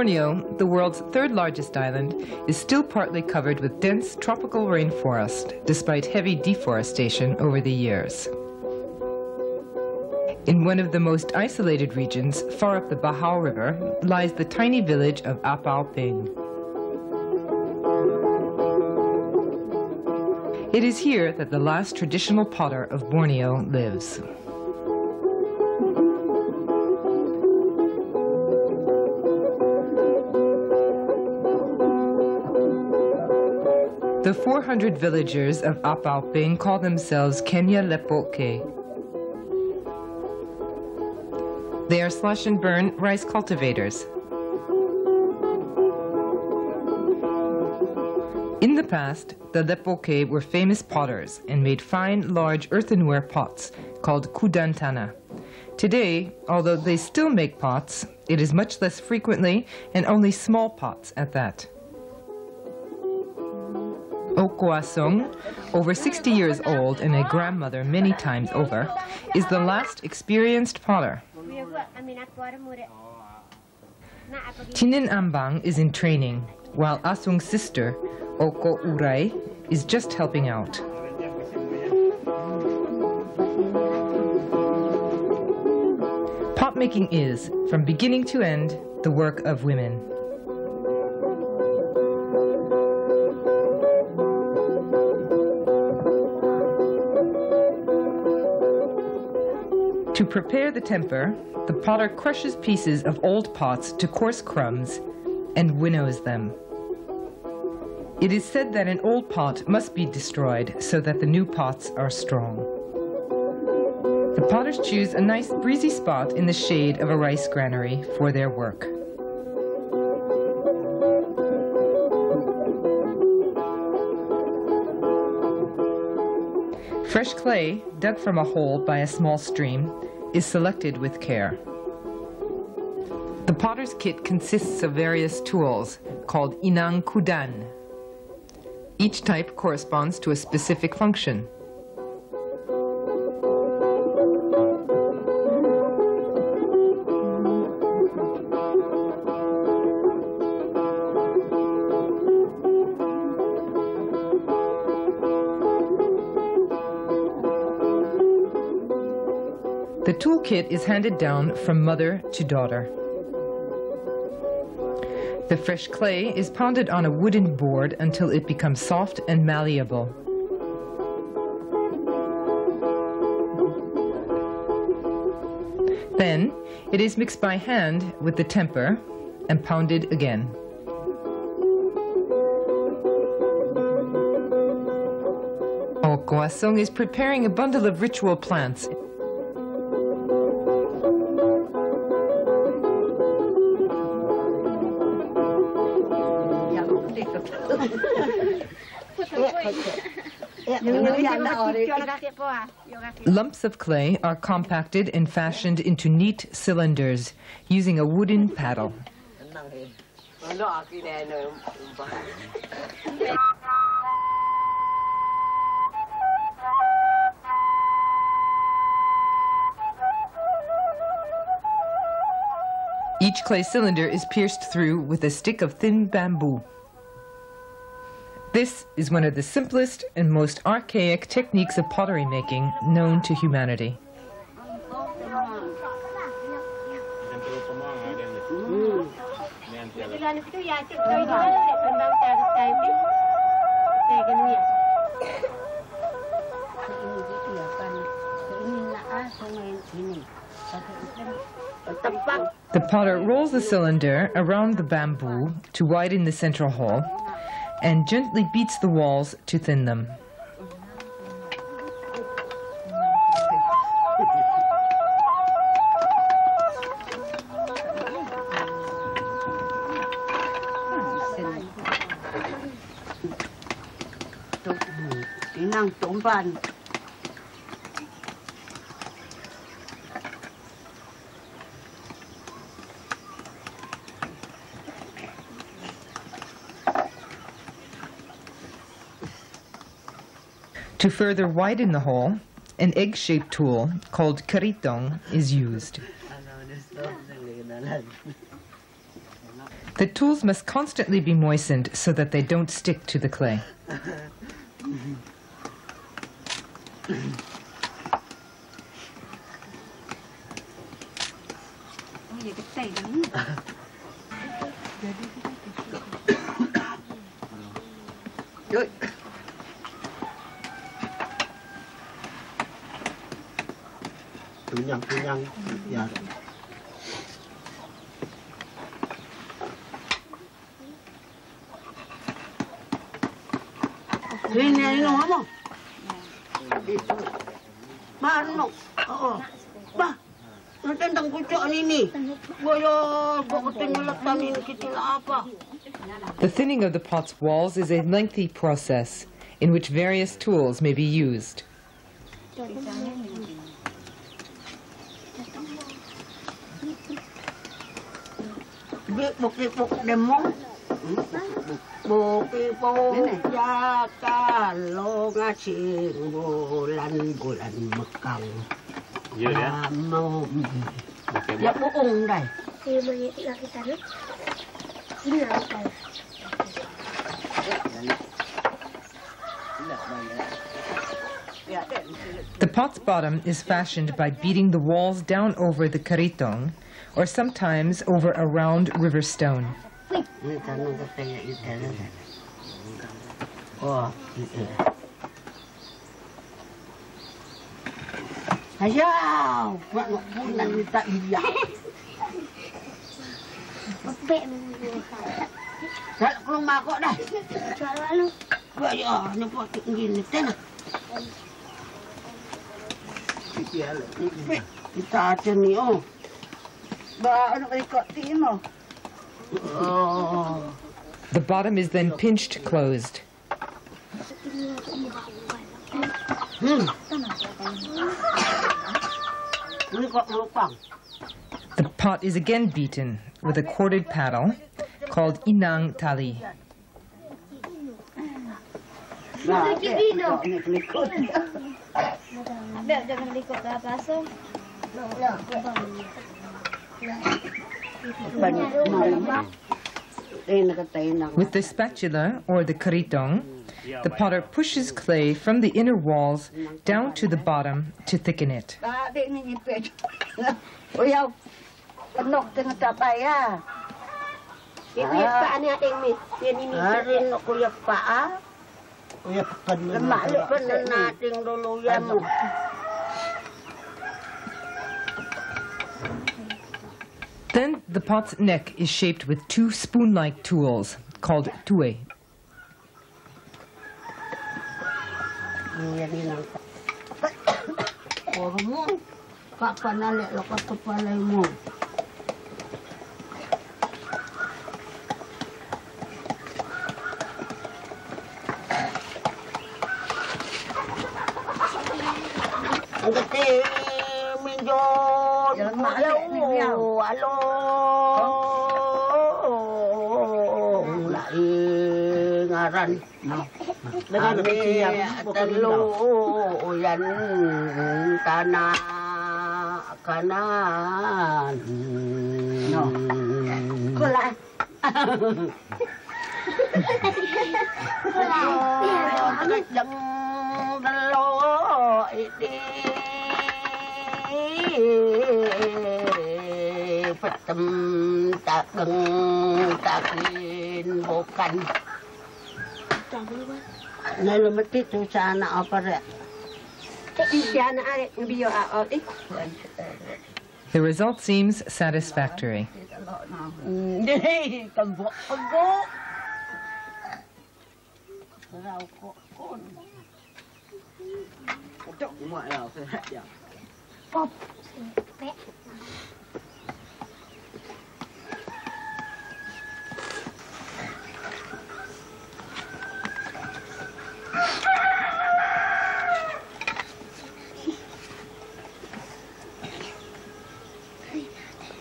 Borneo, the world's third largest island, is still partly covered with dense tropical rainforest, despite heavy deforestation over the years. In one of the most isolated regions, far up the Bahau River, lies the tiny village of Apau Ping. It is here that the last traditional potter of Borneo lives. The 400 villagers of Apau Ping call themselves Kenyah Leppo Ké. They are slash and burn rice cultivators. In the past, the Leppo Ké were famous potters and made fine, large earthenware pots called kudantana. Today, although they still make pots, it is much less frequently and only small pots at that. Oko Asung, over 60 years old and a grandmother many times over, is the last experienced potter. Tinen Mbang is in training, while Asung's sister, Oko Urei, is just helping out. Pot making is, from beginning to end, the work of women. To prepare the temper, the potter crushes pieces of old pots to coarse crumbs and winnows them. It is said that an old pot must be destroyed so that the new pots are strong. The potters choose a nice breezy spot in the shade of a rice granary for their work. Fresh clay, dug from a hole by a small stream, is selected with care. The potter's kit consists of various tools called inang kudan. Each type corresponds to a specific function. The toolkit is handed down from mother to daughter. The fresh clay is pounded on a wooden board until it becomes soft and malleable. Then, it is mixed by hand with the temper and pounded again. Oko Asung is preparing a bundle of ritual plants. Lumps of clay are compacted and fashioned into neat cylinders using a wooden paddle. Each clay cylinder is pierced through with a stick of thin bamboo. This is one of the simplest and most archaic techniques of pottery making known to humanity. The potter rolls the cylinder around the bamboo to widen the central hole and gently beats the walls to thin them. To further widen the hole, an egg-shaped tool called karitong is used. The tools must constantly be moistened so that they don't stick to the clay. Kunyang, ya. Ini ngomong. Mano? Oo. Ba? Natandang kucok ini. Boyo, bakit nalagtanin kita apa? The thinning of the pot's walls is a lengthy process in which various tools may be used. Bukipuk demong. Bukipuk ya kalau ngasih bulan mekang. Ya mau. Ya buung dah. The pot's bottom is fashioned by beating the walls down over the karitong, or sometimes over a round river stone. Ayaw, bulan tak iya. Tak ke rumah kok dah. Lalu. Ya, ni buat gini tenang. Kita ada ni oh. The bottom is then pinched closed. The pot is again beaten with a corded paddle called inang tali. With the spatula or the karitong, the potter pushes clay from the inner walls down to the bottom to thicken it. Then the pot's neck is shaped with two spoon-like tools called tue. Teluyan tanah kanan. No. Kulai. Jeng belo ini. Petem takeng takin bukan. Nalumati tu sa anak apa rek? The result seems satisfactory.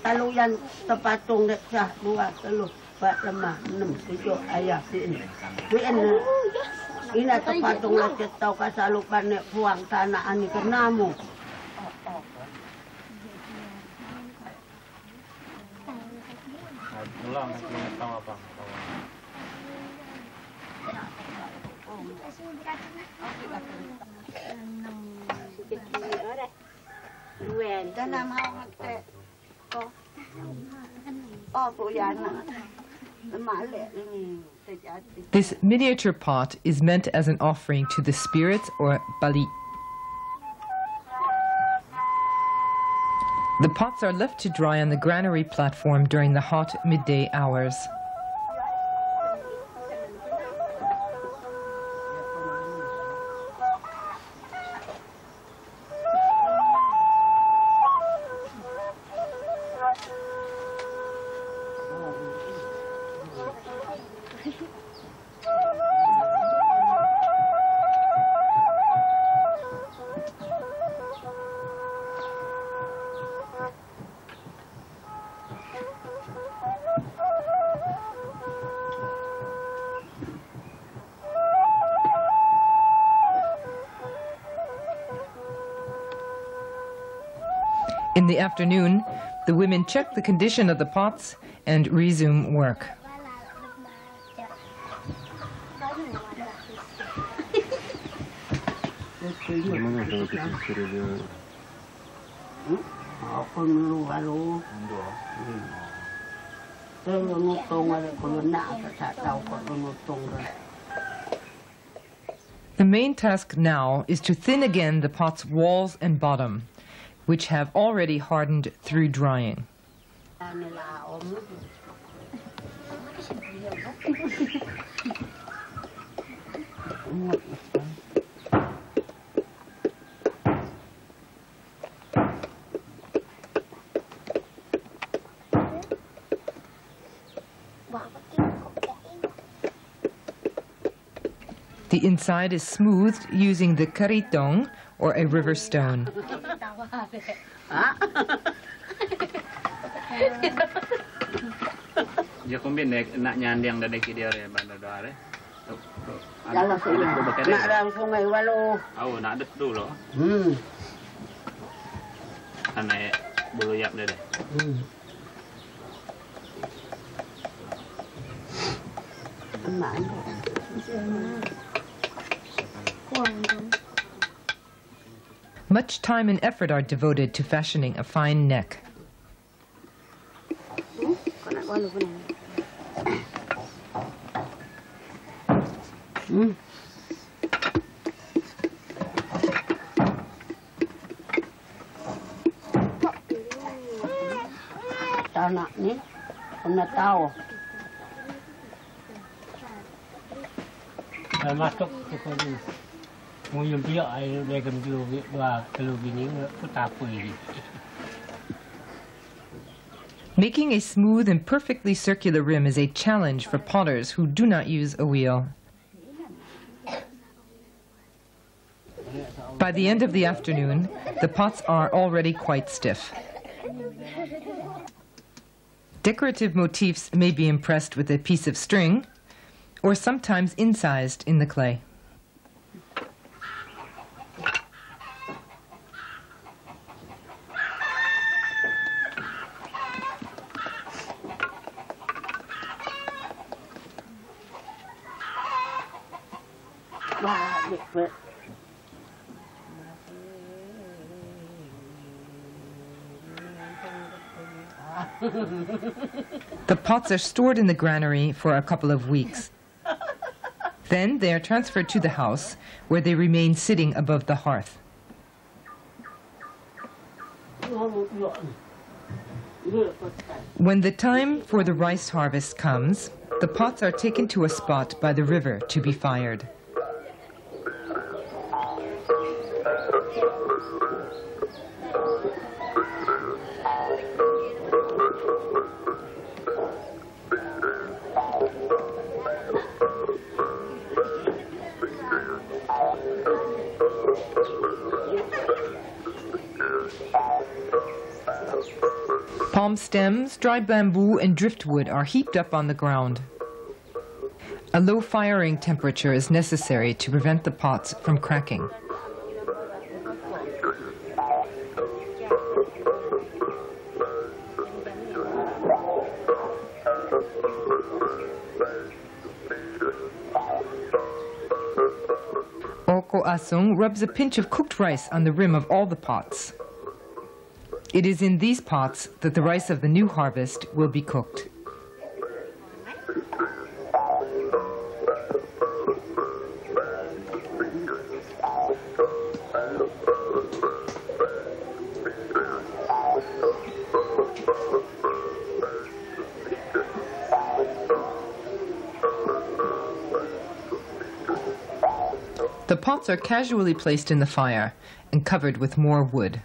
Kalau yang terpatung dek sah 2, 3, 4, 5, 6, 7 ayah sini. Ini terpatung lah tahu kasalupan nek buang tanah ani kenamu. This miniature pot is meant as an offering to the spirits or bali. The pots are left to dry on the granary platform during the hot midday hours. In the afternoon, the women check the condition of the pots and resume work. The main task now is to thin again the pot's walls and bottom, which have already hardened through drying. The inside is smoothed using the karitong, or a river stone. Much time and effort are devoted to fashioning a fine neck. Making a smooth and perfectly circular rim is a challenge for potters who do not use a wheel. By the end of the afternoon, the pots are already quite stiff. Decorative motifs may be impressed with a piece of string, or sometimes incised in the clay. The pots are stored in the granary for a couple of weeks. Then they are transferred to the house, where they remain sitting above the hearth. When the time for the rice harvest comes, the pots are taken to a spot by the river to be fired. Palm stems, dry bamboo, and driftwood are heaped up on the ground. A low firing temperature is necessary to prevent the pots from cracking. Oko Asung rubs a pinch of cooked rice on the rim of all the pots. It is in these pots that the rice of the new harvest will be cooked. The pots are casually placed in the fire and covered with more wood.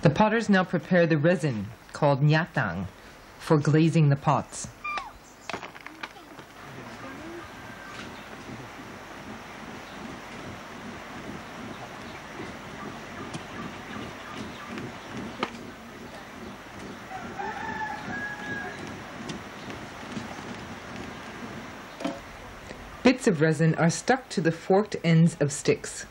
The potters now prepare the resin, called nyatang, for glazing the pots. Bits of resin are stuck to the forked ends of sticks.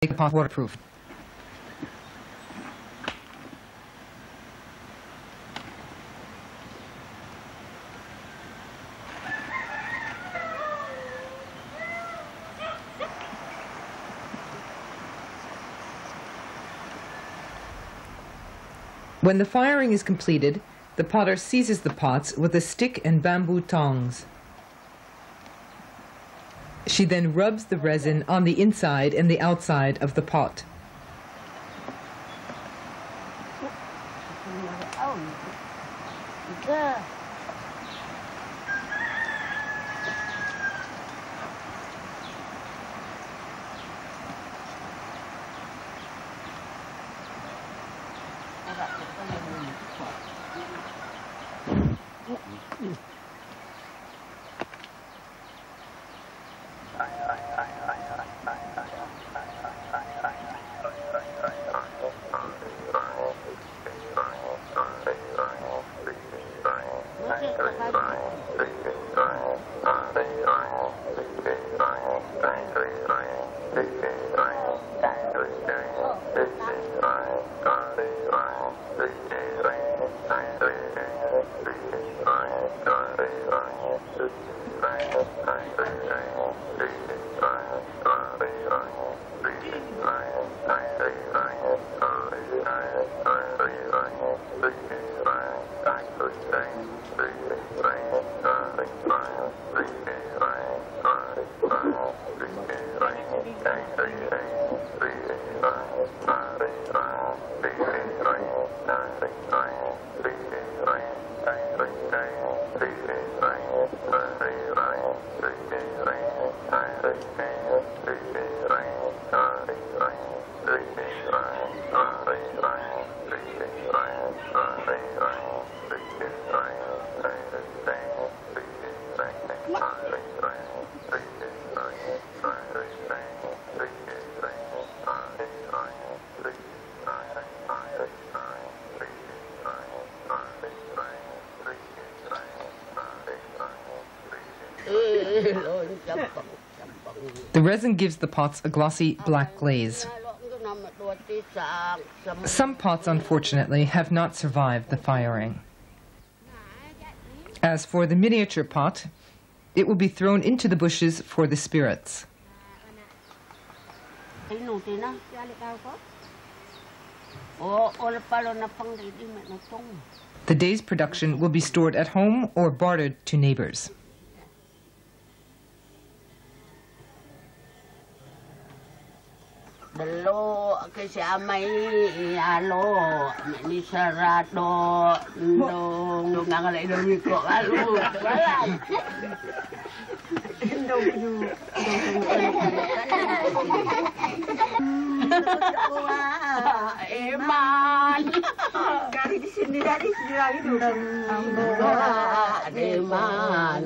Make the pot waterproof. When the firing is completed, the potter seizes the pots with a stick and bamboo tongs. She then rubs the resin on the inside and the outside of the pot. The resin gives the pots a glossy black glaze. Some pots, unfortunately, have not survived the firing. As for the miniature pot, it will be thrown into the bushes for the spirits. The day's production will be stored at home or bartered to neighbors. Dalo kasi amay alo ni sarado ndong ngangalay dong ko alo wala ndong Eman dari di sini lagi dong Eman